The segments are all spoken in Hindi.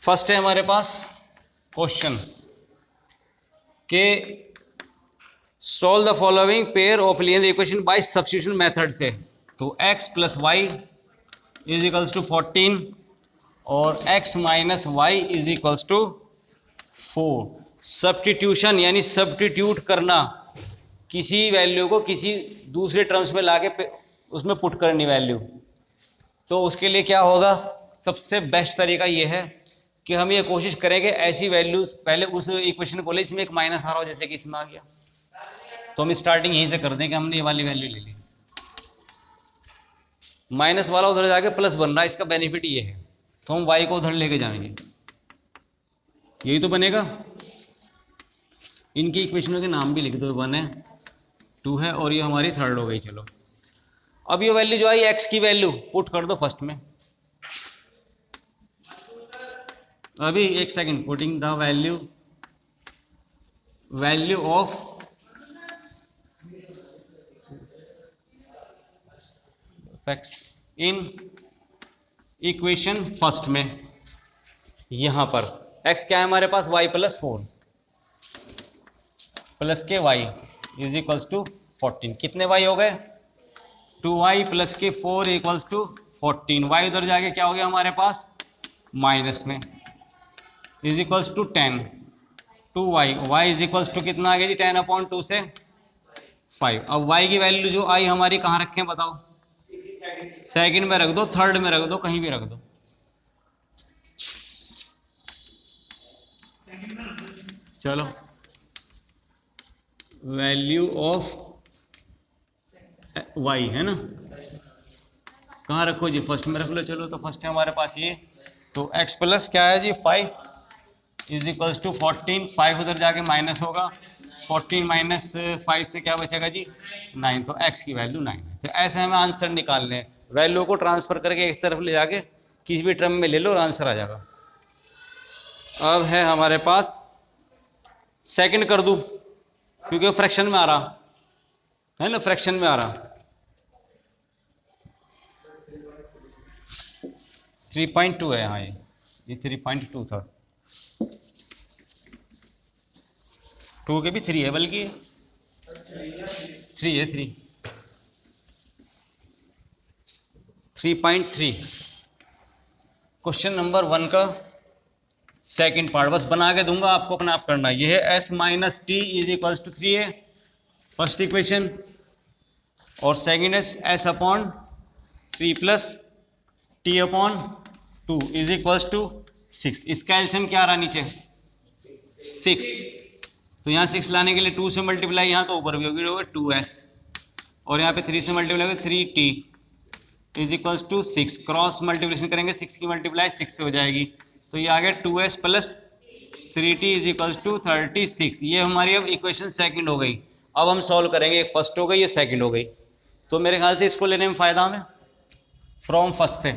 फर्स्ट है हमारे पास क्वेश्चन के solve the following pair of linear equation by substitution method से। तो x plus y is equals to 14 और x minus y is equals to 4। Substitution यानी सब्स्टिट्यूट करना, किसी वैल्यू को किसी दूसरे टर्म्स में लाके उसमें पुट करनी वैल्यू। तो उसके लिए क्या होगा, सबसे बेस्ट तरीका ये है कि हम ये कोशिश करेंगे ऐसी वैल्यूज पहले उस इक्वेशन को ले इसमें एक माइनस आ रहा हो, जैसे कि इसमें आ गया। तो हम स्टार्टिंग यहीं से कर दें कि हमने ये वाली वैल्यू ले ली, माइनस वाला उधर जाके प्लस बन रहा है, इसका बेनिफिट ये है। तो हम y को उधर लेके जाएंगे, यही तो बनेगा। इनकी इक्वेशनों के नाम भी लिख दो, 1 है 2 है और ये हमारी थर्ड हो गई। चलो अब ये वैल्यू जो आई x की वैल्यू पुट कर दो फर्स्ट में। अभी एक second, putting the value of x in equation first में। यहां पर x क्या है हमारे पास, y प्लस 4 प्लस के y इज इक्वल्स टू 14। कितने y हो गए, 2y प्लस के 4 इक्वल्स टू 14। y उधर जाके क्या हो गया हमारे पास माइनस में, is equals to 10 2y। y is equals to कितना आ गया जी, 10/2 से 5। अब y की वैल्यू जो आई हमारी कहाँ रखें बताओ, सेकंड में रख दो, थर्ड में रख दो, कहीं भी रख दो। चलो वैल्यू ऑफ y है ना, कहाँ रखो जी, फर्स्ट में रख लो। चलो तो फर्स्ट है हमारे पास ये, तो x प्लस क्या है जी 5 इज इक्वल्स टू 14। 5 उधर जाके माइनस होगा, 14 माइनस 5 से क्या बचेगा जी 9। तो x की वैल्यू 9 है। तो ऐसे हमें आंसर निकालने हैं, वैल्यू को ट्रांसफर करके एक तरफ ले जाके किसी भी टर्म में ले लो और आंसर आ जाएगा। अब है हमारे पास सेकंड कर दूं क्योंकि फ्रैक्शन में आ रहा है ना, फ्रैक्शन में आ रहा 3.2 है यहाँ, ये 3.2 था, 2 के भी 3 है, बल्कि 3 है, 3.3। क्वेश्चन नंबर 1 का सेकंड पार्ट बस बना के दूंगा, आपको अपना आप करना है। ये है s minus t is equals to 3 है फर्स्ट इक्वेशन, और सेकंड है s upon 3 plus t upon 2 is equals to 6। इसका एलसीएम क्या आ रहा नीचे 6, तो यहाँ 6 लाने के लिए 2 से मल्टीप्लाई, यहाँ तो ऊपर भी होगी 2s, और यहाँ पे 3 से मल्टीप्लाई होगी 3t is equals to 6। Cross multiplication करेंगे 6 की मल्टीप्लाई 6 से हो जाएगी, तो ये आ गया 2s plus 3t is equals to 36। ये हमारी अब इक्वेशन सेकंड हो गई। अब हम सॉल्व करेंगे, एक फर्स्ट हो गई ये सेकंड हो गई, तो मेरे ख्याल से इसको लेने में फायदा हमें फ्रॉम फर्स्ट से।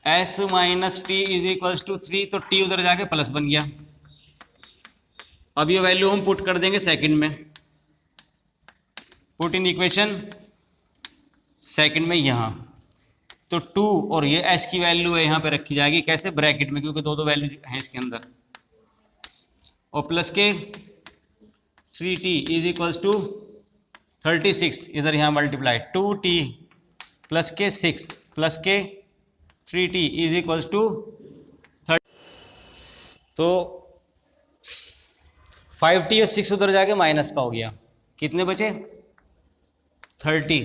s minus t is equals to 3, तो t उधर जाके प्लस बन गया। अब ये वैल्यू हम पुट कर देंगे सेकंड में, पुट इन इक्वेशन सेकंड में यहाँ, तो 2 और ये s की वैल्यू है यहाँ पे रखी जाएगी, कैसे ब्रैकेट में, क्योंकि दो वैल्यू है इसके अंदर, और प्लस के 3t इज इक्वल्स टू 36 इधर यहाँ मल्टीप्लाई 2t प्लस के 6 प्लस के 3t इज इक्वल्स टू 30। तो 5t और 6 उधर जाके माइनस का हो गया, कितने बचे 30,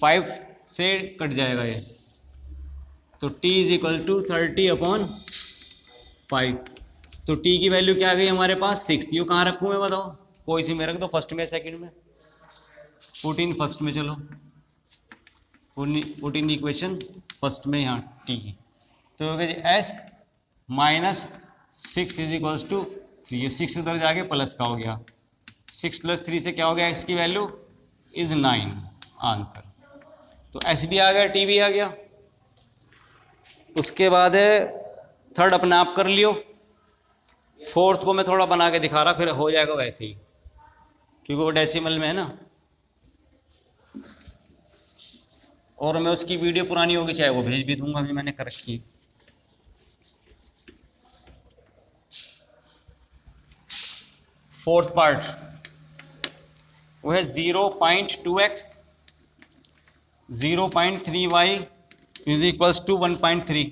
5 से कट जाएगा ये, तो t is equal to 30 upon 5। तो t की वैल्यू क्या आ गई हमारे पास 6। ये कहाँ रखूँ मैं बताओ, कोई सी में रख दो, फर्स्ट में सेकंड में, पुट इन फर्स्ट में। चलो पुट इन इक्वेशन फर्स्ट में यहाँ t की, तो s minus 6 is equals to 3। ये 6 उधर जाके प्लस का हो गया, 6 प्लस 3 से क्या हो गया, x की वैल्यू इज 9 आंसर। तो s भी आ गया, t भी आ गया। उसके बाद है थर्ड अपने आप कर लियो, फोर्थ को मैं थोड़ा बना के दिखा रहा, फिर हो जाएगा वैसे ही क्योंकि वो डेसिमल में है ना। और मैं उसकी वीडियो पुरानी होगी चाहे वो भेज भी दूंगा, अभी मैंने कर रखी है। फोर्थ पार्ट वो है 0.2x 0.3y is equals to 1.3,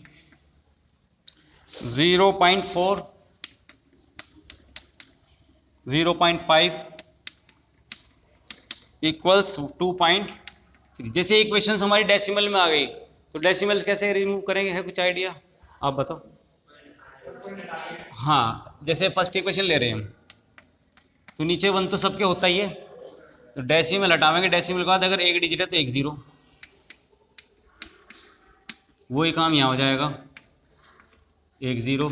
0.4 0.5 equals 2.3। जैसे इक्वेशंस हमारी डेसिमल में आ गई तो डेसिमल कैसे रिमूव करेंगे, है कुछ आइडिया? आप बताओ। हाँ, जैसे फर्स्ट इक्वेशन ले रहे हैं हम तो नीचे 1 तो सबके होता ही है, तो डेसिमल हटावेंगे, डेसिमल के बाद अगर एक डिजिट है तो एक जीरो, वही काम यहाँ हो जाएगा, एक जीरो,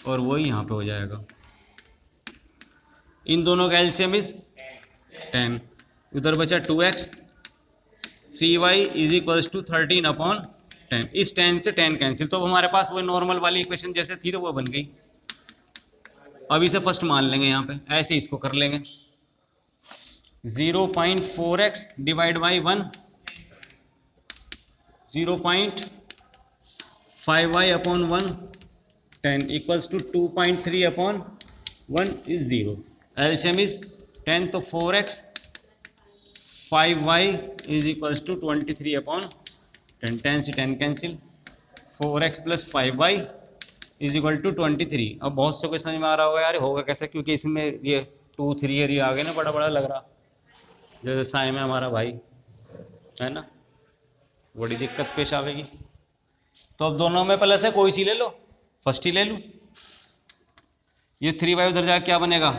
और वही यहाँ पे हो जाएगा। इन दोनों का एलसीएम इज 10, उधर बचा 2x 3y is equals to 13/10। इस 10 से 10 कैंसिल, तो हमारे पास वो नॉर्मल वाली इक्वेशन जैसे थी तो वो बन गई। अब इसे फर्स्ट मान लेंगे, यहाँ पे ऐसे इसको कर लेंगे, 0.4x divide by 1, 0.5y/1 10 equals to 2.3/1 is 0। LCM is 10, तो 4x 5y is equals to 23/10, 10 से 10 cancel, 4x plus 5y is equal to 23। अब बहुत से को समझ में आ रहा होगा यार होगा कैसे, क्योंकि इसमें ये 2 3 ये आ गए ना, बड़ा बड़ा लग रहा, जैसे साइम है हमारा भाई, है ना, बड़ी दिक्कत पेश आवेगी। तो अब दोनों में प्लस है, कोई सी ले लो, फर्स्ट ही ले लूँ। ये 3y उधर जाके क्या बनेगा,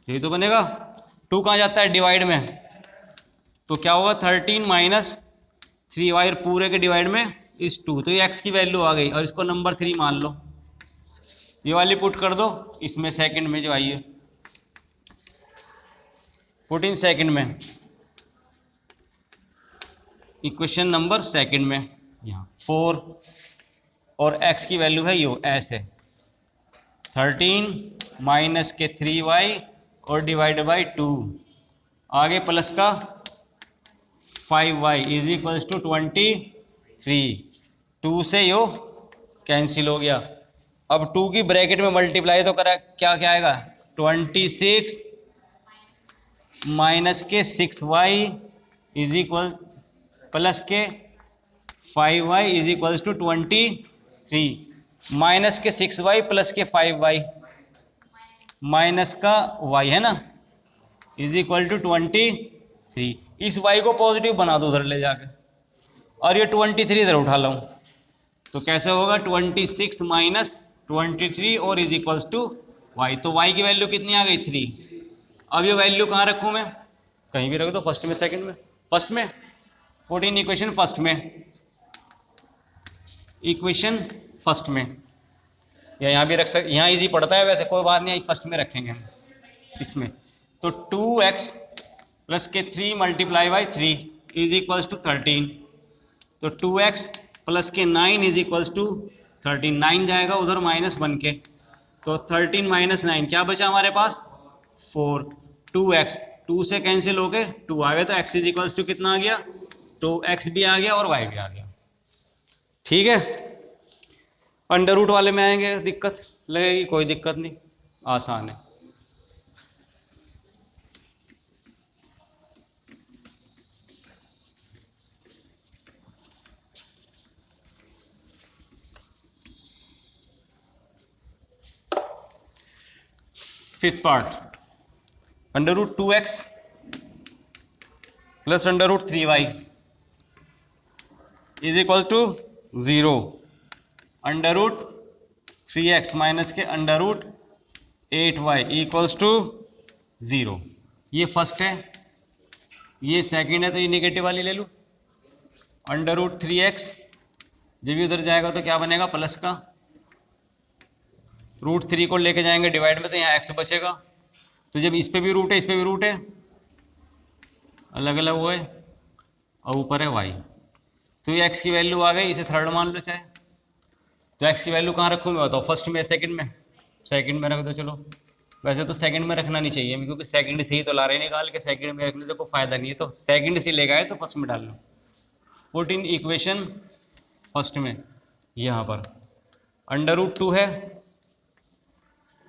यही तो बनेगा। 2 कहाँ जाता है डिवाइड में, तो क्या होगा 13 माइनस 3y पूरे के डिवाइड में इस 2, तो ये x की वैल्यू आ गई और इसको नंबर 3 मान लो, ये वाली पुट कर दो इसमें, सेकंड में जो आई है पुट इन सेकंड में, इक्वेशन नंबर सेकंड में यहाँ 4, और x की वैल्यू है यो ऐसे 13 माइनस के 3y और डिवाइड बाई 2, आगे प्लस का 5y इज इक्वल्स टू 23, 2 से यो कैंसिल हो गया। अब 2 की ब्रैकेट में मल्टीप्लाई तो करा, क्या क्या आएगा 26 माइनस के 6y इज इक्वल प्लस के 5y is equals to 23, minus के 6y प्लस के 5y माइनस का y है ना इज इक्वल टू 23। इस y को पॉजिटिव बना दो उधर ले जाके, और ये 23 इधर उठा लाऊं तो कैसे होगा 26 माइनस 23 और इज इक्वल्स टू y, तो y की वैल्यू कितनी आ गई 3। अब ये वैल्यू कहाँ रखूँ मैं, कहीं भी रख दो, फर्स्ट में सेकंड में, फर्स्ट में पुट इन इक्वेशन फर्स्ट में, इक्वेशन फर्स्ट में, या यहाँ भी रख सकते, यहाँ इजी पड़ता है वैसे, कोई बात नहीं, फर्स्ट में रखेंगे हम इसमें। तो 2x प्लस के 3 multiply by 3 is equals to 13, तो 2x प्लस के 9 इज इक्वल्स टू 13, 9 जाएगा उधर माइनस बन के, तो 13 माइनस 9 क्या बचा हमारे पास 4, 2x 2 से कैंसिल हो गए 2 आ गया, तो x इज इक्वल्स टू कितना आ गया, तो x भी आ गया और y भी आ गया। ठीक है, अंडर रूट वाले में आएंगे दिक्कत लगेगी, कोई दिक्कत नहीं, आसान है। Fifth part, under root 2x plus under root 3y is equal to 0, under root 3x minus के under root 8y equals to 0। ये फर्स्ट है, ये सेकंड है, तो ये नेगेटिव वाली ले लूँ, अंडर रूट 3x जब भी उधर जाएगा तो क्या बनेगा प्लस का, रूट 3 को लेके जाएंगे डिवाइड में तो यहाँ x बचेगा, तो जब इस पे भी रूट है इस पे भी रूट है, अलग अलग वो है, और ऊपर है y, तो ये x की वैल्यू आ गई, इसे थर्ड मान लो चाहे, तो x की वैल्यू कहाँ रखूँ मैं बताओ, फर्स्ट में सेकंड में, सेकंड में रख दो चलो, वैसे तो सेकंड में रखना नहीं चाहिए क्योंकि सेकंड से ही तो ला रहे निकाल के, सेकंड में रखने से कोई फायदा नहीं है, तो सेकंड से लेगा है तो फर्स्ट में डाल लो। पुट इन इक्वेशन फर्स्ट में, यहाँ पर √2 है,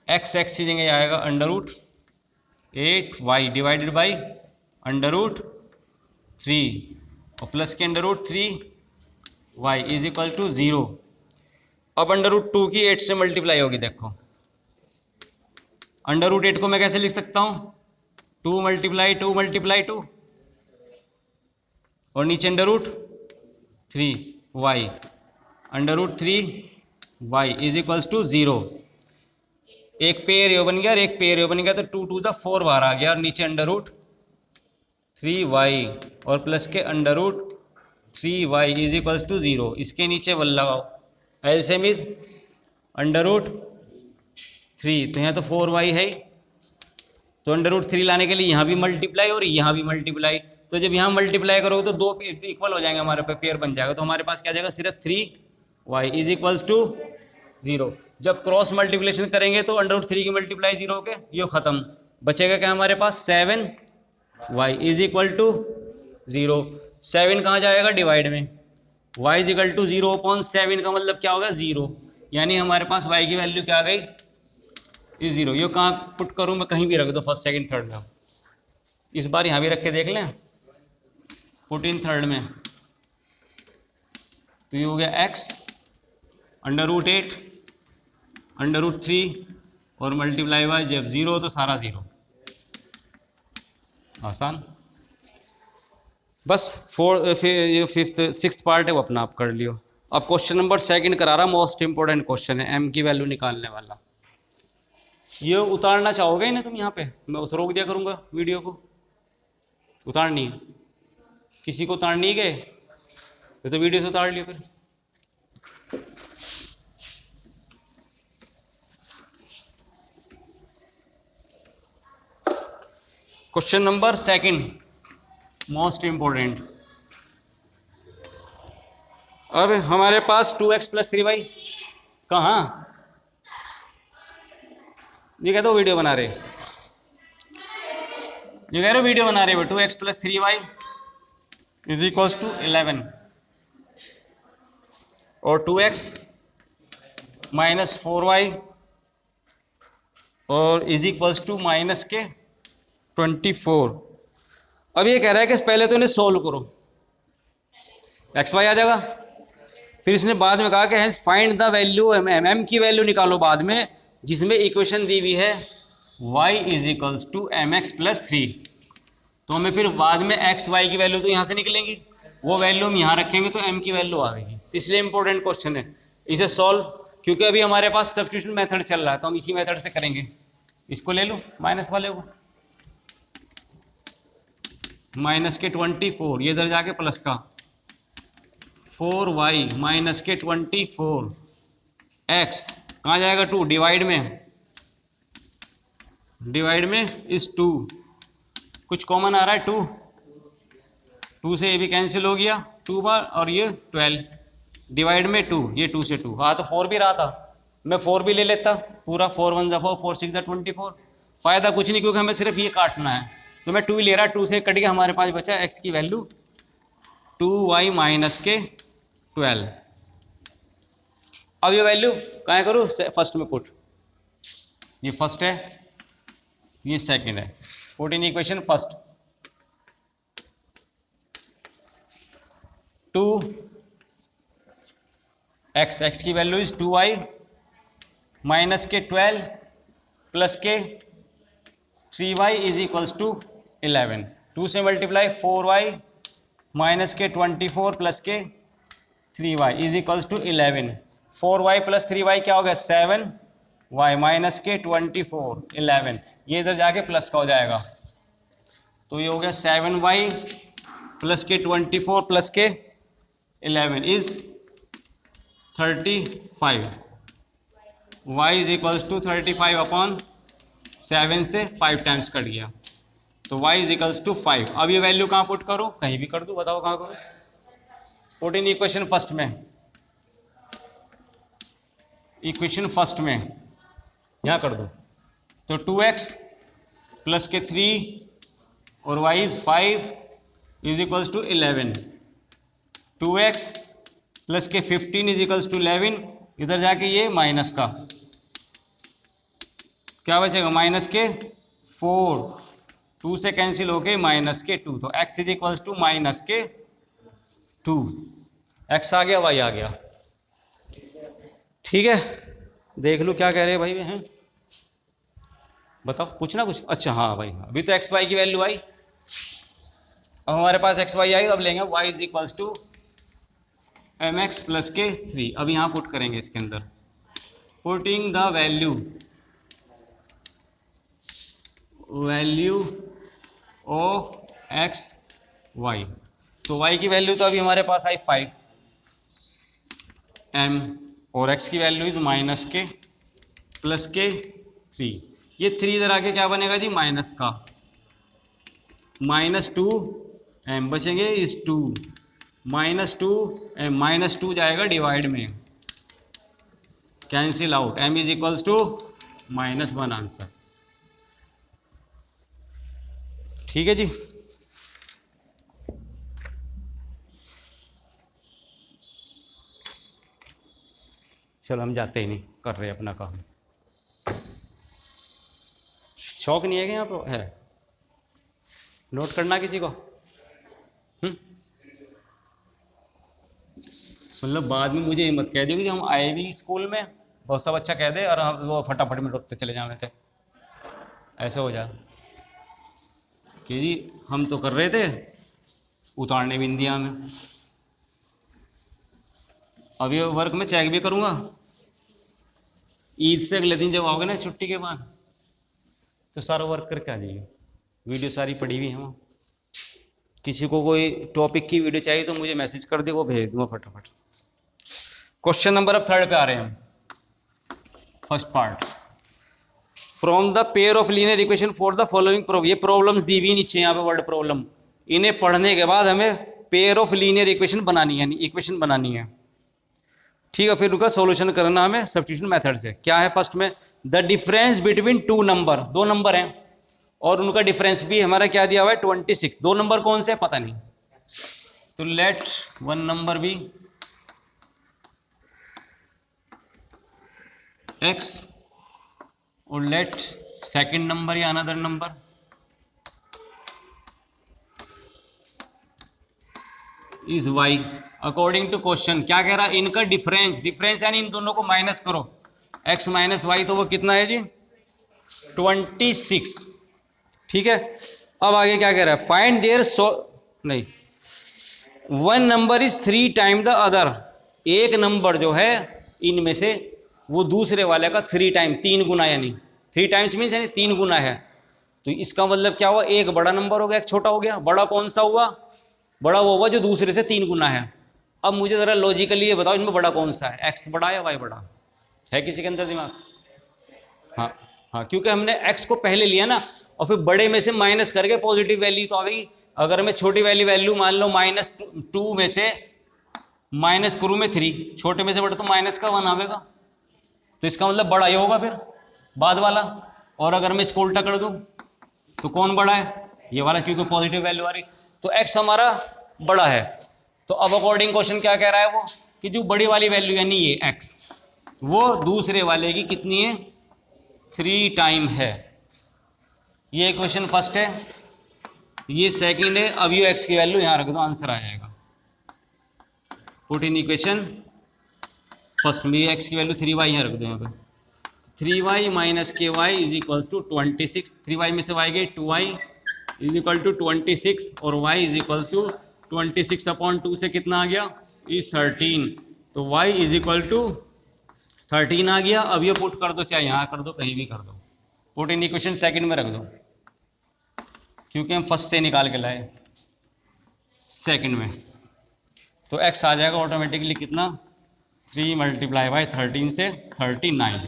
एक्स की जगह आएगा √8y डिवाइडेड बाई √3 और प्लस के √3y इज इक्वल टू 0। अब √2 की 8 से मल्टीप्लाई होगी, देखो √8 को मैं कैसे लिख सकता हूँ, 2 मल्टीप्लाई 2 मल्टीप्लाई 2 और नीचे √3y √3y is equals to 0। एक पेयर यो बन गया और एक पेयर यो बन गया, तो 2 2 4 बार आ गया और नीचे √3y और प्लस के √3y इज इक्वल्स टू 0। इसके नीचे 1 लगाओ, एलसीएम इज √3, तो यहाँ तो 4y है, तो √3 लाने के लिए यहाँ भी मल्टीप्लाई और यहाँ भी मल्टीप्लाई, तो जब यहाँ मल्टीप्लाई करोगे तो दो इक्वल हो जाएंगे, हमारे पे पेयर बन जाएगा, तो हमारे पास क्या जाएगा सिर्फ 3y इज इक्वल्स टू 0। जब क्रॉस मल्टीप्लिकेशन करेंगे तो √3 की मल्टीप्लाई 0 हो गया, ये खत्म, बचेगा क्या हमारे पास 7y इज इक्वल टू 0। 7 कहाँ जाएगा डिवाइड में, y इज इक्वल टू 0/7 का मतलब क्या होगा 0, यानी हमारे पास y की वैल्यू क्या आ गई इज 0। ये कहाँ पुट करूँ मैं, कहीं भी रख दो, फर्स्ट सेकंड थर्ड में, इस बार यहाँ भी रख के देख लें, पुट इन थर्ड में, तो ये हो गया x √8 √3 और मल्टीप्लाई बाय, जब 0 तो सारा 0, आसान। बस ये फिफ्थ सिक्स्थ पार्ट है वो अपना आप कर लियो। अब क्वेश्चन नंबर सेकंड करा रहा, मोस्ट इंपॉर्टेंट क्वेश्चन है, m की वैल्यू निकालने वाला। ये उतारना चाहोगे ना तुम यहाँ पे, मैं उस रोक दिया करूँगा वीडियो को, उतारनी है किसी को, उतारनी है तो वीडियो से उतार लियो फिर। Question number second most important. अब हमारे पास 2x + 3y, कहाँ ये कह दो वीडियो बना रहे, ये कह रहे वीडियो बना रहे हो, 2x + 3y is equals to 11 और 2x - 4y और इज इक्वल्स टू माइनस के 24। अब ये कह रहा है कि पहले तो इन्हें सोल्व करो, एक्स वाई आ जाएगा, फिर इसने बाद में कहा कि फाइंड द वैल्यू एम की वैल्यू निकालो बाद में, जिसमें इक्वेशन दी हुई है y is equals to mx + 3। तो हमें फिर बाद में x y की वैल्यू तो यहाँ से निकलेंगी, वो वैल्यू हम यहाँ रखेंगे तो m की वैल्यू आएगी, तो इसलिए इंपॉर्टेंट क्वेश्चन है, इसे सॉल्व, क्योंकि अभी हमारे पास सब्स्टिट्यूशन मेथड चल रहा है तो हम इसी मेथड से करेंगे। इसको ले लो माइनस वाले को, माइनस के 24, ये इधर जाके प्लस का 4y माइनस के 24, x कहाँ जाएगा 2 डिवाइड में इस 2, कुछ कॉमन आ रहा है 2 से ये भी कैंसिल हो गया 2 बार, और ये 12 डिवाइड में 2, ये 2 से 2, हाँ तो 4 भी रहा था, मैं 4 भी ले लेता पूरा, 4 1 = 4 4 6 = 24, फायदा कुछ नहीं क्योंकि हमें सिर्फ ये काटना है, तो मैं 2 ही ले रहा, 2 से कट गया, हमारे पास बचा x की वैल्यू 2y माइनस के 12। अब ये वैल्यू कहाँ करूँ, फर्स्ट में पुट, ये फर्स्ट है ये सेकंड है, put in equation first, 2x की वैल्यू इज 2y माइनस के 12 प्लस के 3y इज इक्वल्स टू 11, 2 से मल्टीप्लाई 4y माइनस के 24 प्लस के 3y is equals to 11, 4y + 3y क्या हो गया 7y माइनस के 24 11, ये इधर जाके प्लस का हो जाएगा, तो ये हो गया 7y प्लस के 24 प्लस के 11 is 35, y is equals to 35/7 से 5 टाइम्स कट गया, तो y इज इक्वल्स टू 5। अब ये वैल्यू कहाँ पुट करो, कहीं भी कर दो, बताओ कहाँ करो, पुट इन इक्वेशन फर्स्ट में, इक्वेशन फर्स्ट में यहाँ कर दो, तो 2x प्लस के 3 और y is 5 is equals to 11। 2x plus के 15 इज इक्वल्स टू 11, इधर जाके ये माइनस का क्या बचेगा, माइनस के 4, 2 से कैंसिल होके माइनस के 2, तो x is equals to minus के 2। x आ गया, y आ गया। ठीक है, देख लो क्या कह रहे हैं भाई हैं, बताओ पूछना कुछ। अच्छा हाँ भाई, अभी तो एक्स वाई की वैल्यू आई, अब हमारे पास एक्स वाई आई, अब लेंगे y is equals to m x plus के 3। अब यहाँ पुट करेंगे इसके अंदर, putting the value of x y. तो y की वैल्यू तो अभी हमारे पास आई 5 m, और x की वैल्यू इज माइनस के प्लस के 3। ये 3 इधर आके क्या बनेगा जी, माइनस का -2m, बचेंगे इज 2, -2m, -2 जाएगा डिवाइड में, cancel out, m is equals to -1 answer. ठीक है जी। चलो हम जाते ही नहीं, कर रहे अपना काम। शौक नहीं है कि यहाँ पर है, नोट करना किसी को, मतलब बाद में मुझे मत कह दियो कि हम आए भी स्कूल में बहुत सब अच्छा कह दे और हम वो फटाफट में रोकते चले जाए थे, ऐसे हो जाए कि जी हम तो कर रहे थे, उतारने भी नहीं दिया हमें। अब ये वर्क में चेक भी करूँगा, ईद से अगले दिन जब आओगे ना छुट्टी के बाद, तो सारा वर्क करके आ जाइए, वीडियो सारी पड़ी हुई है वहाँ। किसी को कोई टॉपिक की वीडियो चाहिए तो मुझे मैसेज कर दे, वो भेज दूंगा फटाफट। क्वेश्चन नंबर अब 3 पे आ रहे हैं, first part. From the pair of linear equation for the following problem. ये प्रॉब्लम्स दी हुई नीचे यहाँ पे वर्ड प्रॉब्लम, इन्हें पढ़ने के बाद हमें पेयर ऑफ लीनियर इक्वेशन बनानी है, इक्वेशन बनानी है। ठीक है, फिर उनका सॉल्यूशन करना हमें सब्स्टिट्यूशन मेथड से। क्या है फर्स्ट में, the difference between two number, दो नंबर हैं और उनका डिफरेंस भी हमारा क्या दिया हुआ है 26। दो नंबर कौन से पता नहीं, तो let one number be x और लेट सेकंड नंबर या another number is y according to question. क्या कह रहा है, इनका डिफरेंस, डिफरेंस यानी इन दोनों को माइनस करो, x माइनस वाई, तो वो कितना है जी 26। ठीक है, अब आगे क्या कह रहा है, फाइंड देयर नहीं, one number is 3 time the other. एक नंबर जो है इनमें से वो दूसरे वाले का 3 टाइम, 3 गुना, यानी 3 टाइम्स मीन्स यानी 3 गुना है। तो इसका मतलब क्या हुआ, एक बड़ा नंबर हो गया, एक छोटा हो गया। बड़ा कौन सा हुआ, बड़ा वो हुआ जो दूसरे से 3 गुना है। अब मुझे जरा लॉजिकली ये बताओ, इनमें बड़ा कौन सा है, एक्स बड़ा या वाई बड़ा है, किसी के अंदर दिमाग? हाँ हाँ, क्योंकि हमने एक्स को पहले लिया ना, और फिर बड़े में से माइनस करके पॉजिटिव वैल्यू तो आ गई। अगर मैं छोटी वाली वैल्यू मान लो -2 में से माइनस करूँ मैं 3, छोटे में से बड़ा तो माइनस का 1 आवेगा, तो इसका मतलब बड़ा ही होगा फिर बाद वाला। और अगर मैं इसको उल्टा कर दूं तो कौन बड़ा है, ये वाला, क्योंकि पॉजिटिव वैल्यू आ रही। तो x हमारा बड़ा है। तो अब अकॉर्डिंग क्वेश्चन क्या कह रहा है वो, कि जो बड़ी वाली वैल्यू यानी ये x, वो दूसरे वाले की कितनी है, 3 टाइम है। ये क्वेश्चन फर्स्ट है, ये सेकंड है। अब ये x की वैल्यू यहां रख दो, आंसर आ जाएगा। पुट इन इक्वेशन फर्स्ट में ये x की वैल्यू 3y यहाँ रख दो, यहाँ पे 3y माइनस के Y is equals to 26। 3y में से y गई, 2y इज इक्वल टू 26 और y is equal to 26 upon 2 से कितना आ गया, इज 13। तो y इज इक्वल टू 13 आ गया। अब ये पुट कर दो, चाहे यहाँ कर दो, कहीं भी कर दो। पुट इन इक्वेशन सेकंड में रख दो, क्योंकि हम फर्स्ट से निकाल के लाए सेकंड में। तो x आ जाएगा ऑटोमेटिकली कितना, 3 मल्टीप्लाई बाई 13 से 39,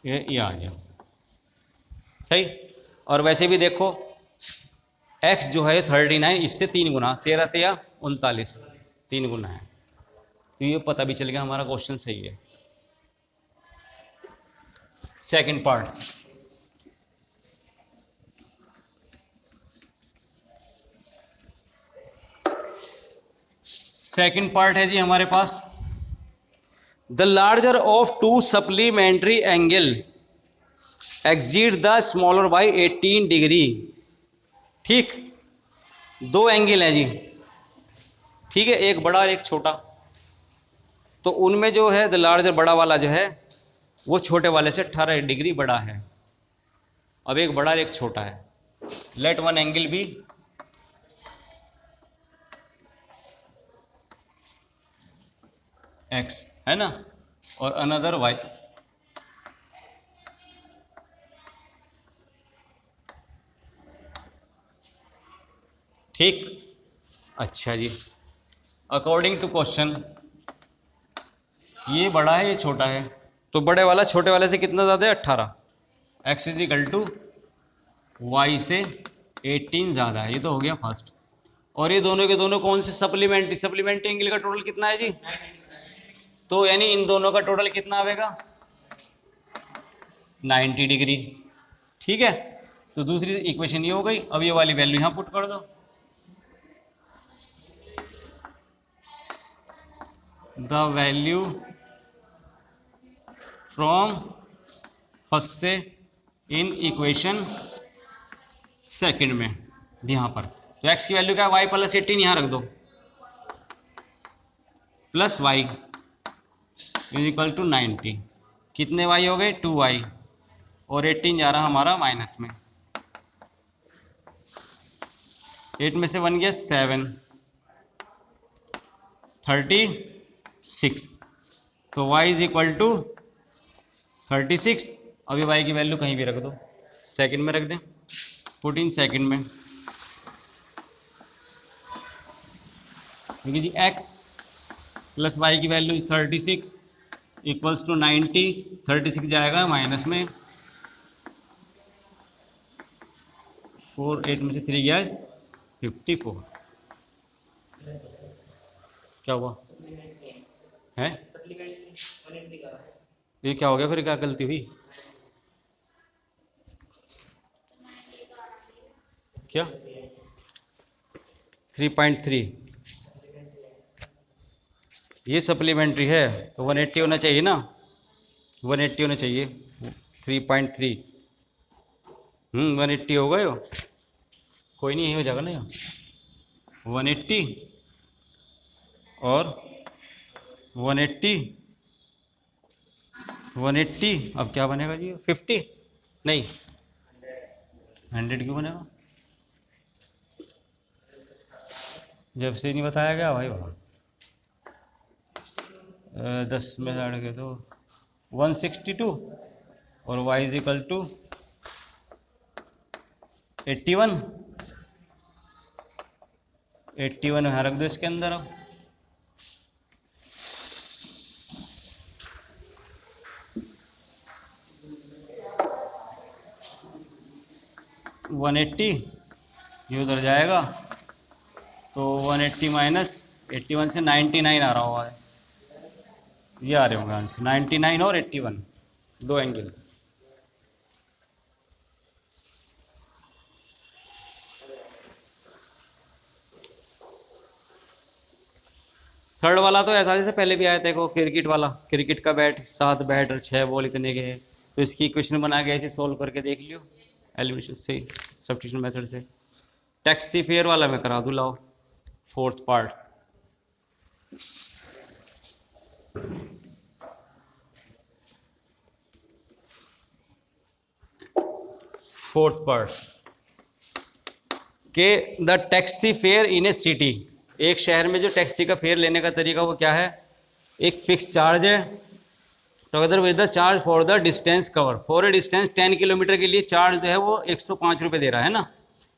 ये आ गया सही। और वैसे भी देखो x जो है 39, इससे 3 गुना, 13 तेया 39, 3 गुना है। तो ये पता भी चल गया हमारा क्वेश्चन सही है। सेकंड पार्ट, सेकंड पार्ट है जी हमारे पास, the larger of two supplementary angle exceed the smaller by 18 degree. ठीक, दो एंगल है जी, ठीक है, एक बड़ा और एक छोटा, तो उनमें जो है द लार्जर बड़ा वाला जो है वो छोटे वाले से 18 डिग्री बड़ा है। अब एक बड़ा और एक छोटा है, let one angle be x, है ना, और अनदर वाई। ठीक, अच्छा जी, अकॉर्डिंग टू क्वेश्चन ये बड़ा है ये छोटा है, तो बड़े वाला छोटे वाले से कितना ज़्यादा है, 18, x is equal to y से 18 ज़्यादा है, ये तो हो गया फर्स्ट। और ये दोनों के दोनों कौन से सप्लीमेंट्री, सप्लीमेंट्री एंगल का टोटल कितना है जी, तो यानी इन दोनों का टोटल कितना आएगा, 90 डिग्री। ठीक है, तो दूसरी इक्वेशन ये हो गई। अब ये वाली वैल्यू यहां पुट कर दो, द वैल्यू फ्रॉम फर्स्ट से इन इक्वेशन सेकंड में यहां पर, तो x की वैल्यू क्या है, y प्लस 18 यहां रख दो, plus y is equal to 90, कितने y हो गए, 2y, और 18 जा रहा हमारा माइनस में, 8 में से 1 गया 7, 36, तो y इज इक्वल टू 36। अब ये y की वैल्यू कहीं भी रख दो, सेकंड में रख दें, 14 सेकंड में, क्योंकि जी x प्लस वाई की वैल्यू 36 इक्वल्स टू 90, 36 जाएगा माइनस में, 4, 8 में से 3 गया 54, क्या हुआ है, ये क्या हो गया फिर, क्या गलती हुई, क्या 3.3, ये सप्लीमेंट्री है तो 180 होना चाहिए ना, 180 होना चाहिए, 3.3, 180 हो गए हो, कोई नहीं, यही हो जाएगा ना यहाँ 180 और 180, 180, अब क्या बनेगा जी, 50 नहीं 100 क्यों बनेगा, जब से नहीं बताया गया भाई वहाँ 10 में लड़ गए तो 162 और y इज इक्वल टू 81, 81 यहाँ रख दो इसके अंदर। अब वन 180 ये उधर जाएगा, तो 180 माइनस 81 से 99 आ रहा हुआ है, ये आ रहे होंगे आंसर, 99 और 81, दो एंगल। थर्ड वाला तो ऐसा जैसे पहले भी आया था, देखो क्रिकेट वाला, क्रिकेट का बैट 7 बैट और 6 बॉल इतने के हैं, तो इसकी इक्वेशन बना के ऐसे सोल्व करके देख लियो एलिमिनेशन से, सब्स्टिट्यूशन मेथड से। टैक्सी फेयर वाला मैं करा दूँ, लाओ फोर्थ पार्ट, फोर्थ पार्ट के the taxi fair in A city, एक शहर में जो टैक्सी का फेयर लेने का तरीका वो क्या है, एक फिक्स चार्ज है, together with the charge for the distance cover, for a distance 10 kilometre के लिए चार्ज जो है वो 105 रुपये दे रहा है ना,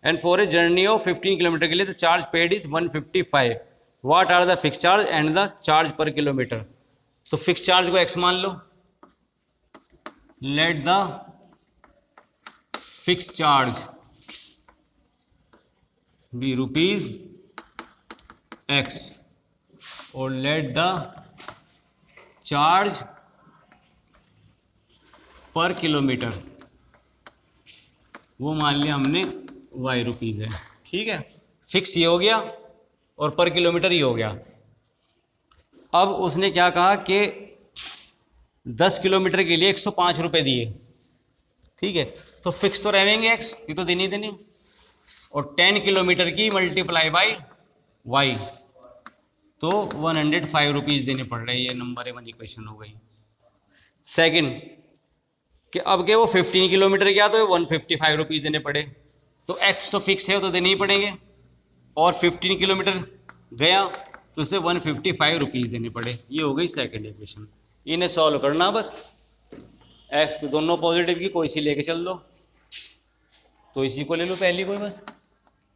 and for a journey of 15 kilometre के लिए the charge paid is 155, what are the fix charge and the charge per kilometre. तो फिक्स चार्ज को x मान लो, let the fix charge be rupees x और let the charge per kilometre, वो मान लिया हमने वाई रुपीज़ है। ठीक है, फिक्स ये हो गया और पर किलोमीटर ये हो गया। अब उसने क्या कहा कि 10 किलोमीटर के लिए 105 रुपये दिए। ठीक है, तो फिक्स तो रहेंगे एक्स, ये तो देनी देनी, और 10 किलोमीटर की मल्टीप्लाई बाई वाई, तो 105 रुपीज़ देने पड़ रहे हैं। ये नंबर 1 इक्वेशन हो गई। सेकंड कि अब के वो 15 किलोमीटर गया तो 155 रुपीज़ देने पड़े, तो एक्स तो फिक्स है, वो तो देने ही पड़ेंगे, और 15 किलोमीटर गया तो उसे 155 रुपीज़ देने पड़े। ये हो गई सेकंड इक्वेशन। इन्हें सॉल्व करना बस, एक्स को दोनों पॉजिटिव की कोई सी लेके चल दो, तो इसी को ले लो पहली कोई बस।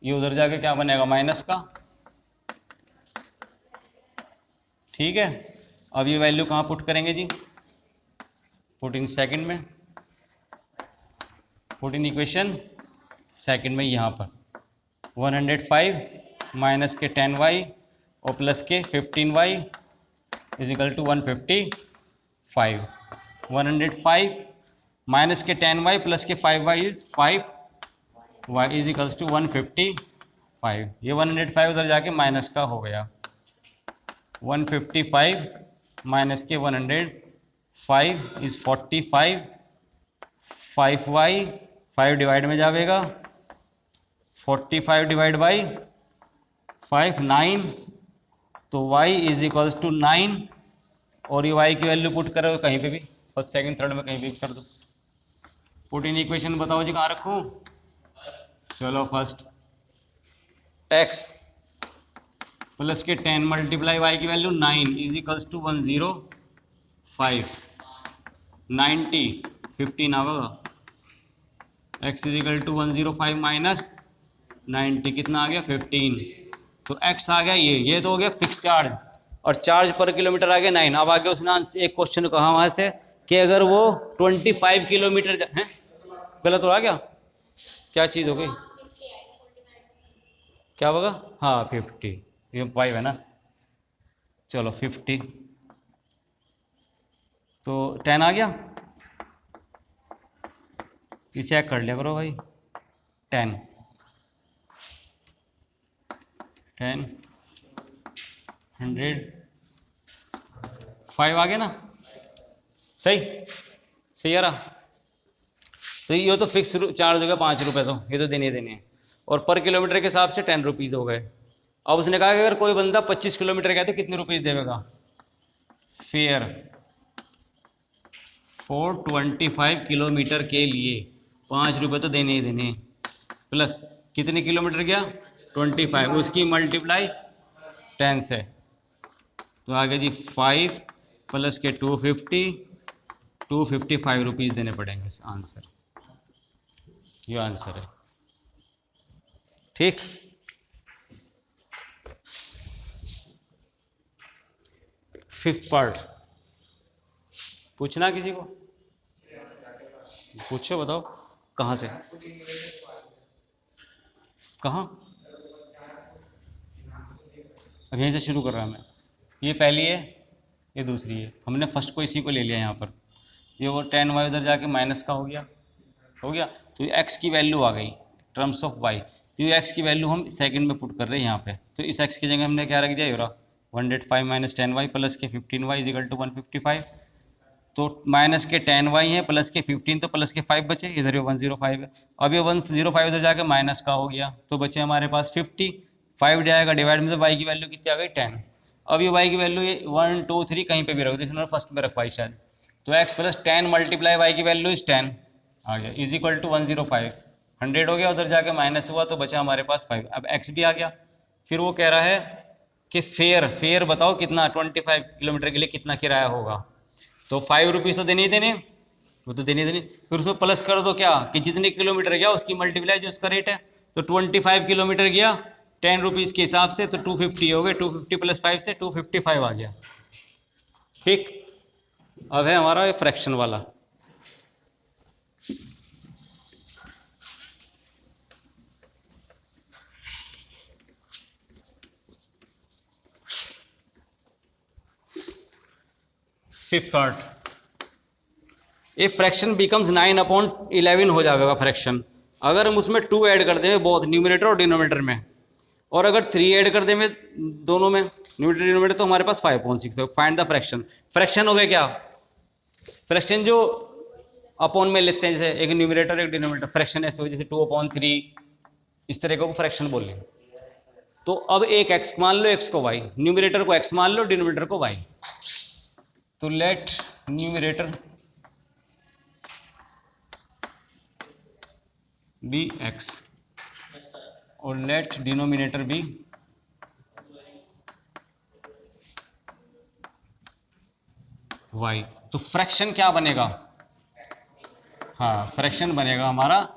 ये उधर जाके क्या बनेगा, माइनस का। ठीक है, अब ये वैल्यू कहाँ पुट करेंगे जी, पुटिंग सेकंड में, पुटिंग इक्वेशन सेकंड में, यहाँ पर 105 माइनस के 10y और प्लस के 15y is equal to 155। 105 minus के 10y प्लस के 5y is 5y is equals to 155। ये 105 उधर जाके माइनस का हो गया, 155 माइनस के 105 इज 45, 5y 5 डिवाइड में जाएगा, 45 डिवाइड बाई 5 9, तो y इज इक्वल्स टू 9, और ये y की वैल्यू पुट करो कहीं पे भी, फर्स्ट सेकंड थर्ड में कहीं भी कर दो। पुट इन इक्वेशन बताओ जी कहाँ रखूँ, चलो फर्स्ट x प्लस के 10 मल्टीप्लाई y की वैल्यू 9 इज इक्वल्स टू 105, 90 15 आवेगा, x is equal to 105 minus 90 कितना आ गया 15, तो x आ गया ये तो हो गया फिक्स चार्ज, और चार्ज पर किलोमीटर आ गया 9। अब आगे उसने एक क्वेश्चन कहा वहां से कि अगर वो 25 किलोमीटर है, गलत हो आ गया, क्या चीज़ हो गई, क्या होगा, हाँ 50, ये 5 है ना, चलो 50, तो 10 आ गया, ये चेक कर लिया करो भाई, 10 100 5 आ गया ना, सही सही आ रहा। तो ये तो फिक्स चार्ज हो गया 5 रुपये, तो ये तो देने हैं, और पर किलोमीटर के हिसाब से 10 रुपीज़ हो गए। अब उसने कहा कि अगर कोई बंदा 25 किलोमीटर गया तो कितने रुपीज़ देगा, फेयर फॉर 25 किलोमीटर के लिए 5 रुपये तो देने ही देने, प्लस कितने किलोमीटर गया 25, उसकी मल्टीप्लाई 10 से, तो आगे जी 5 प्लस के 255 रुपीज़ देने पड़ेंगे। आंसर, ये आंसर है। ठीक, फिफ्थ पार्ट पूछना किसी को, पूछो बताओ कहाँ से, कहाँ, अब यहीं से शुरू कर रहा मैं, ये पहली है ये दूसरी है, हमने फर्स्ट को इसी को ले लिया यहाँ पर, ये वो 10y उधर जाके माइनस का हो गया, तो ये x की वैल्यू आ गई टर्म्स ऑफ y, तो ये x की वैल्यू हम सेकंड में पुट कर रहे हैं यहाँ पे, तो इस x की जगह हमने क्या रख दिया, ये रहा 105 माइनस 10y प्लस के 15y इज इक्वल टू 155, तो माइनस के 10y है प्लस के 15, तो प्लस के 5 बचे, इधर ये 105 है, अब ये 105 इधर जाके माइनस का हो गया, तो बचे हमारे पास 50, 5 जाएगा डिवाइड में, तो y की वैल्यू कितनी आ गई 10। अब ये y की वैल्यू ये 1 2 3 कहीं पे भी रख दो, इसने फर्स्ट में रखवाई शायद, तो x प्लस 10 मल्टीप्लाई y की वैल्यू इज 10 आ गया, इज इक्वल टू 105, 100 हो गया, उधर जाके माइनस हुआ तो बचा हमारे पास 5, अब x भी आ गया। फिर वो कह रहा है कि फेयर बताओ कितना 25 किलोमीटर के लिए कितना किराया होगा, तो 5 रुपीज़ तो देने ही देने, वो तो देने देने, फिर उसको प्लस कर दो क्या कि जितने किलोमीटर गया उसकी मल्टीप्लाई जो उसका रेट है, तो 25 किलोमीटर गया 10 रुपीज़ के हिसाब से, तो 250 हो गए, 250 प्लस 5 से 255 आ गया। ठीक, अब है हमारा ये फ्रैक्शन वाला, fifth part, a fraction becomes 9/11 हो जाएगा फ्रैक्शन अगर हम उसमें 2 ऐड कर दें बोथ न्यूमरेटर और डिनोमिनेटर में, और अगर 3 ऐड कर दें दोनों में न्यूमरेटर डिनोमिनेटर, तो हमारे पास 5/6 है। Find the fraction. फ्रैक्शन हो गया क्या? फ्रैक्शन जो अपॉन में लेते हैं, जैसे एक न्यूमरेटर एक डिनोमिनेटर, फ्रैक्शन ऐसे हो जैसे 2/3 इस तरह को फ्रैक्शन बोल लें। तो अब एक x मान लो, x को y, न्यूमरेटर को x मान लो, डिनोमिनेटर को y। तो लेट न्यूमरेटर बी x और लेट डिनोमिनेटर बी y। तो फ्रैक्शन क्या बनेगा? हाँ, फ्रैक्शन बनेगा हमारा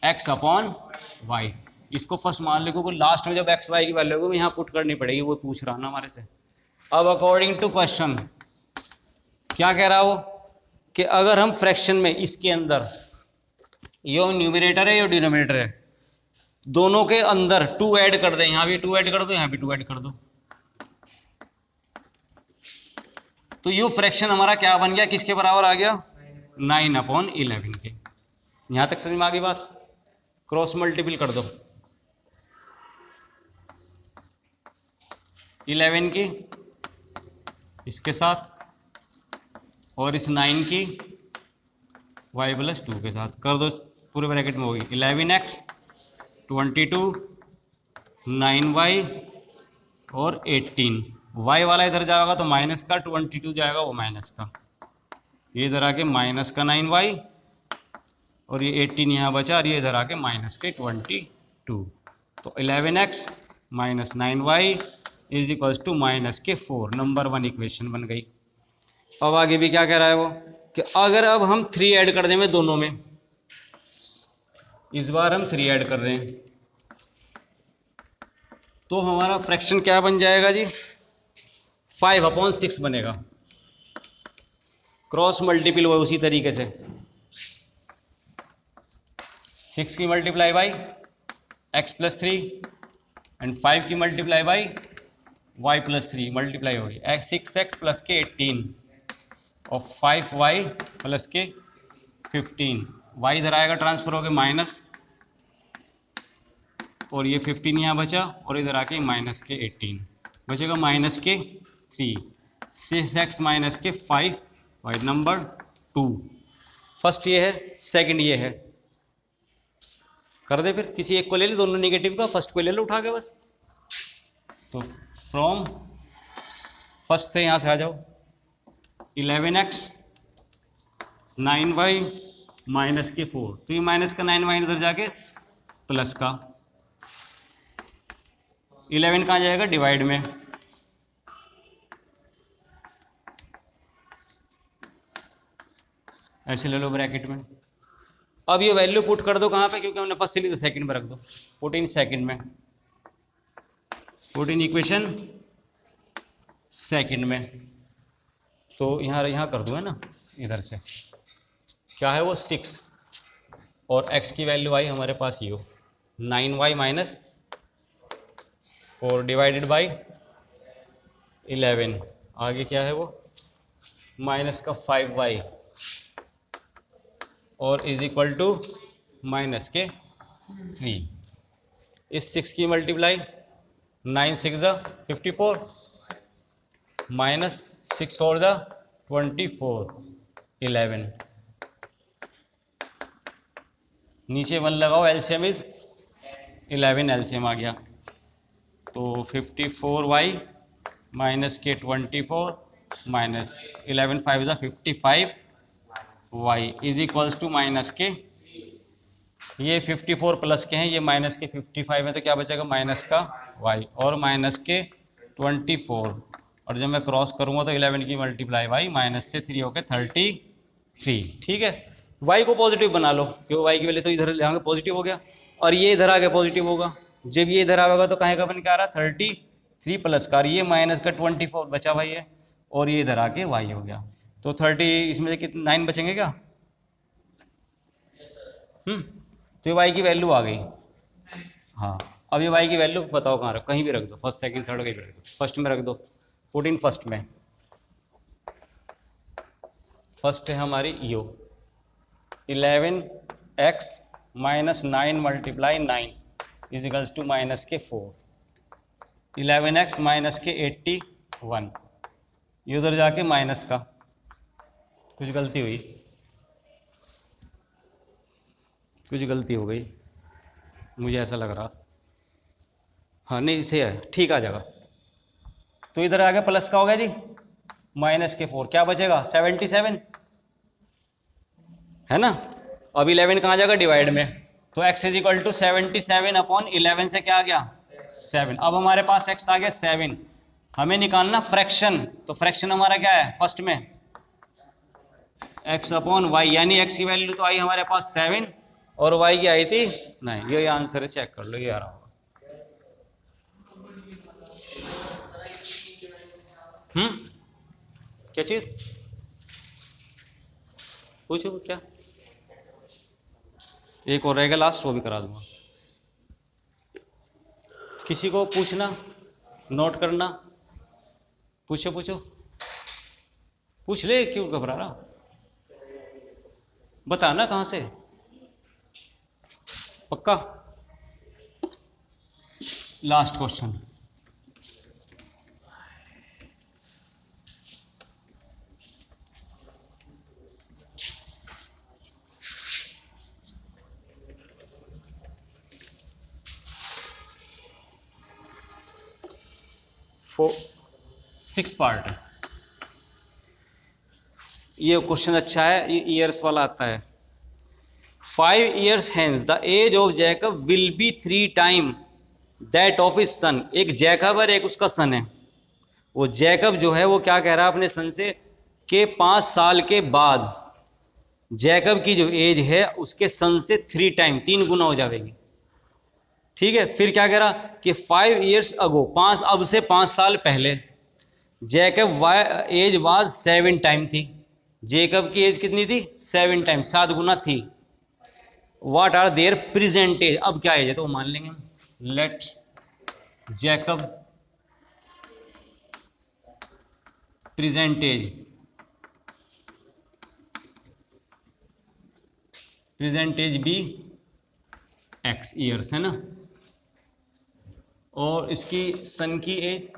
x/y। इसको फर्स्ट मान लो, क्योंकि लास्ट में जब x y की वैल्यू होगी यहाँ पुट करनी पड़ेगी, वो पूछ रहा ना हमारे से। अब अकॉर्डिंग टू क्वेश्चन क्या कह रहा हो कि अगर हम फ्रैक्शन में इसके अंदर यो न्यूमरेटर है यो डिनोमिनेटर है, दोनों के अंदर 2 ऐड कर दें, यहां भी 2 ऐड कर दो, यहां भी 2 ऐड कर दो, तो यो फ्रैक्शन हमारा क्या बन गया? किसके बराबर आ गया? 9/11 के। यहां तक समझ में आ गई बात? क्रॉस मल्टीपल कर दो 11 की इसके साथ और इस 9 की y+2 के साथ कर दो, पूरे ब्रैकेट में होगी 11x 22 9y और 18। y वाला इधर जाएगा तो माइनस का, 22 जाएगा वो माइनस का, ये इधर आके माइनस का 9y और ये 18 यहाँ बचा, और ये इधर आके माइनस के 22। तो 11x minus 9y is equals to minus के 4। नंबर 1 इक्वेशन बन गई। अब आगे भी क्या कह रहा है वो कि अगर अब हम 3 ऐड कर दें दोनों में, इस बार हम 3 ऐड कर रहे हैं, तो हमारा फ्रैक्शन क्या बन जाएगा जी? 5/6 बनेगा। क्रॉस मल्टीपल हुआ उसी तरीके से 6 की मल्टीप्लाई बाई x+3 एंड 5 की मल्टीप्लाई बाई y+3 मल्टीप्लाई होगी 6x प्लस के 18 और 5y प्लस के 15। y इधर आएगा ट्रांसफर हो गया माइनस, और ये 15 यहाँ बचा, और इधर आके माइनस के 18 बचेगा, माइनस के 3 6x माइनस के 5 y। नंबर 2 फर्स्ट ये है, सेकंड ये है। कर दे फिर, किसी एक को ले ले, दोनों नेगेटिव का, फर्स्ट को ले लो उठा के बस। तो फ्रॉम फर्स्ट से यहाँ से आ जाओ 11x 9y माइनस के 4, तो ये माइनस का 9y इधर जाके प्लस का 11 कहाँ जाएगा? डिवाइड में, ऐसे ले लो ब्रैकेट में। अब ये वैल्यू पुट कर दो कहाँ पे, क्योंकि हमने फर्स्ट से ली तो सेकंड में रख दो, 14 सेकंड में, 14 इक्वेशन सेकंड में। तो यहाँ कर दो है ना, इधर से क्या है वो 6, और x की वैल्यू आई हमारे पास ये 9y माइनस 4 डिवाइडेड बाई 11। आगे क्या है वो माइनस का 5y और इज इक्वल टू माइनस के 3। इस 6 की मल्टीप्लाई 9 6 54 माइनस 6 4 24 11। नीचे 1 लगाओ, एलसीएम इज 11, एलसीएम आ गया। तो 54y माइनस के 24 minus 11 5 55y is equals to minus के, ये 54 प्लस के हैं, ये माइनस के 55 है, तो क्या बचेगा? माइनस का y और माइनस के 24, और जब मैं क्रॉस करूंगा तो 11 की मल्टीप्लाई y माइनस से 3 होकर 33। ठीक है, y को पॉजिटिव बना लो, क्योंकि y की वैल्यू तो इधर आगे पॉजिटिव हो गया, और ये इधर आगे पॉजिटिव होगा। जब ये इधर आएगा तो कहीं का बन के आ रहा 33 प्लस का, ये माइनस का 24 बचा भाई है, और ये इधर आके y हो गया। तो 30 इसमें से कितने 9 बचेंगे क्या? तो ये y की वैल्यू आ गई। हाँ, अब ये y की वैल्यू बताओ कहाँ रखो, कहीं भी रख दो, फर्स्ट सेकंड थर्ड कहीं भी रख दो, फर्स्ट में रख दो 14 फर्स्ट में। फर्स्ट है हमारी यो, 11x minus 9 multiply 9 is equals to minus के 4, 11x माइनस के 81, ये उधर जाके माइनस का, कुछ गलती हुई, कुछ गलती हो गई, मुझे ऐसा लग रहा। हाँ नहीं इसे है, ठीक आ जाएगा। तो इधर आ गया प्लस का हो गया जी, माइनस के 4, क्या बचेगा 77 है ना। अब 11 कहाँ जाएगा डिवाइड में, तो x is equal to 77 upon 11 से क्या आ गया 7। अब हमारे पास x आ गया 7, हमें निकालना फ्रैक्शन, तो फ्रैक्शन हमारा क्या है फर्स्ट में x अपॉन y, यानी x की वैल्यू तो आई हमारे पास 7 और y की आई थी 9। ये आंसर है, चेक कर लो, ये आ रहा होगा। क्या चीज पूछो, क्या एक और रहेगा लास्ट, वो भी करा दूंगा। किसी को पूछना, नोट करना, पूछो पूछो, पूछ ले, क्यों घबरा रहा, बताना कहां से, पक्का। लास्ट क्वेश्चन, सिक्स पार्ट है ये क्वेश्चन, अच्छा है, ये ईयर्स वाला आता है। 5 years hence the age of Jacob will be 3 times that of his son। एक जैकब और एक उसका सन है। वो जैकब जो है वो क्या कह रहा है अपने सन से कि 5 साल के बाद जैकब की जो एज है उसके सन से 3 टाइम, 3 गुना हो जाएगी। ठीक है, फिर क्या कह रहा कि 5 years ago, अब से 5 साल पहले जैकब एज वाज 7 टाइम थी। जैकब की एज कितनी थी 7 टाइम, 7 गुना थी। What are their present age, अब क्या एज है तो मान लेंगे, let Jacob present age be x years है ना, और इसकी सन की एज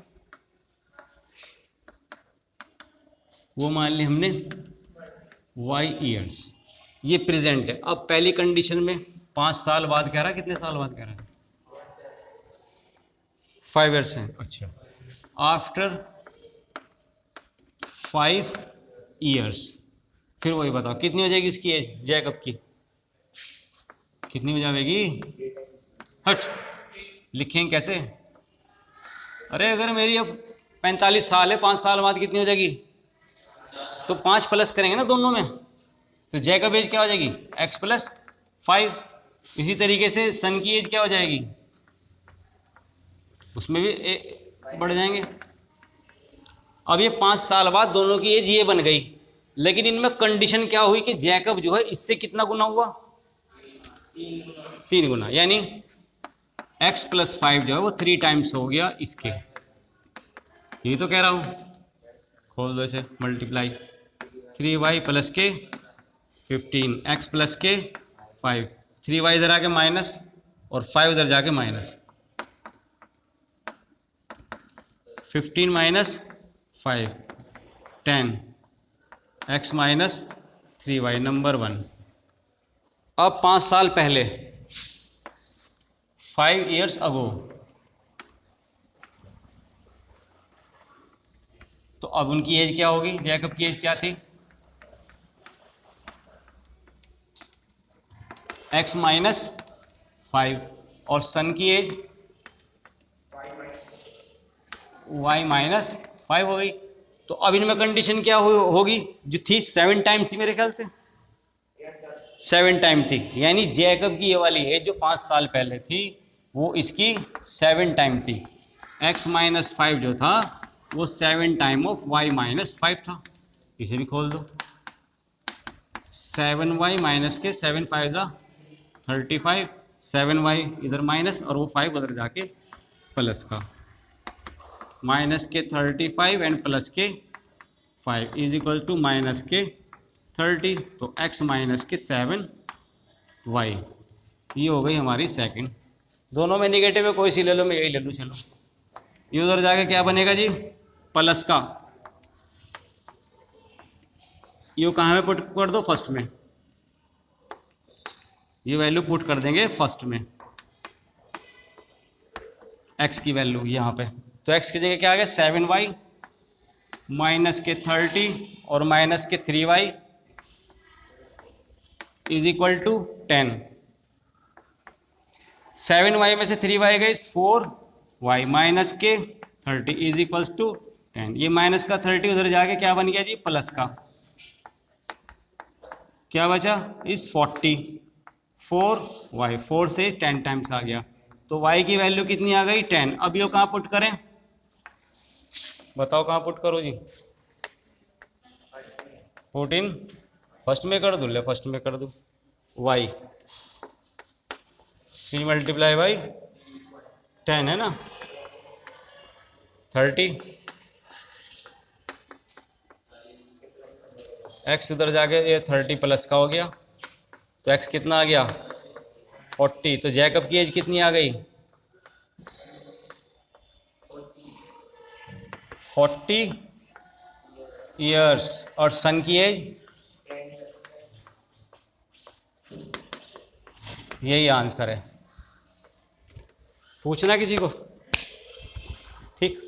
वो मान ली हमने y ईयर्स, ये प्रेजेंट है। अब पहली कंडीशन में 5 साल बाद कह रहा है, कितने साल बाद कह रहा है 5 years है। अच्छा, आफ्टर 5 years, फिर वही बताओ कितनी हो जाएगी इसकी एज जैकब की, कितनी हो जाएगी, हट लिखेंगे कैसे, अरे अगर मेरी अब 45 साल है, 5 साल बाद कितनी हो जाएगी, तो 5 प्लस करेंगे ना दोनों में, तो जैकब एज क्या हो जाएगी x प्लस 5। इसी तरीके से सन की एज क्या हो जाएगी, उसमें भी बढ़ जाएंगे। अब ये 5 साल बाद दोनों की एज ये बन गई, लेकिन इनमें कंडीशन क्या हुई कि जैकब जो है इससे कितना गुना हुआ 3 गुना, यानी x प्लस 5 जो है वो 3 टाइम्स हो गया इसके। ये तो कह रहा हूं, खोल दो इसे, मल्टीप्लाई 3y प्लस के 15 x प्लस के 5, 3y इधर आके माइनस और 5 उधर जाके minus, 15 minus 5 10 x minus 3y number 1। अब 5 साल पहले 5 years ago, तो अब उनकी एज क्या होगी, जैकब की एज क्या थी x माइनस 5 और सन की एज y माइनस 5 हो गई। तो अब इनमें कंडीशन क्या होगी, जो थी 7 टाइम थी मेरे ख्याल से, 7 टाइम थी, यानी जैकब की ये वाली एज जो 5 साल पहले थी वो इसकी 7 टाइम थी। x माइनस 5 जो था वो 7 टाइम ऑफ y माइनस 5 था। इसे भी खोल दो, 7y माइनस के 7 5 35, 7y इधर माइनस और वो 5 उधर जाके प्लस का, माइनस के 35 एंड प्लस के 5 इज इक्वल टू माइनस के 30, तो x माइनस के 7y, ये हो गई हमारी सेकंड। दोनों में निगेटिव है, कोई सी ले लो, मैं यही ले लूँ। चलो ये उधर जाके क्या बनेगा जी, प्लस का, ये कहाँ में पुट कर दो, फर्स्ट में, ये वैल्यू पुट कर देंगे फर्स्ट में, x की वैल्यू यहाँ पे। तो x की जगह क्या आ गया, 7y माइनस के 30 और माइनस के 3y is equal to 10। 7y में से 3y गई 4y माइनस के 30 इज इक्वल टू 10। ये माइनस का 30 उधर जाके क्या बन गया जी, प्लस का, क्या बचा इस 40, 4y, 4 से 10 टाइम्स आ गया, तो y की वैल्यू कितनी आ गई, 10। अब ये कहाँ पुट करें, बताओ कहाँ पुट करो जी, 14 फर्स्ट में कर दूँ, ले फर्स्ट में कर दूँ, y 3 मल्टीप्लाई बाई 10 है ना, 30, x उधर जाके ये 30 प्लस का हो गया, तो x कितना आ गया 40। तो जैकब की एज कितनी आ गई 40 ईयर्स, और सन की एज, यही आंसर है। पूछना किसी को, ठीक।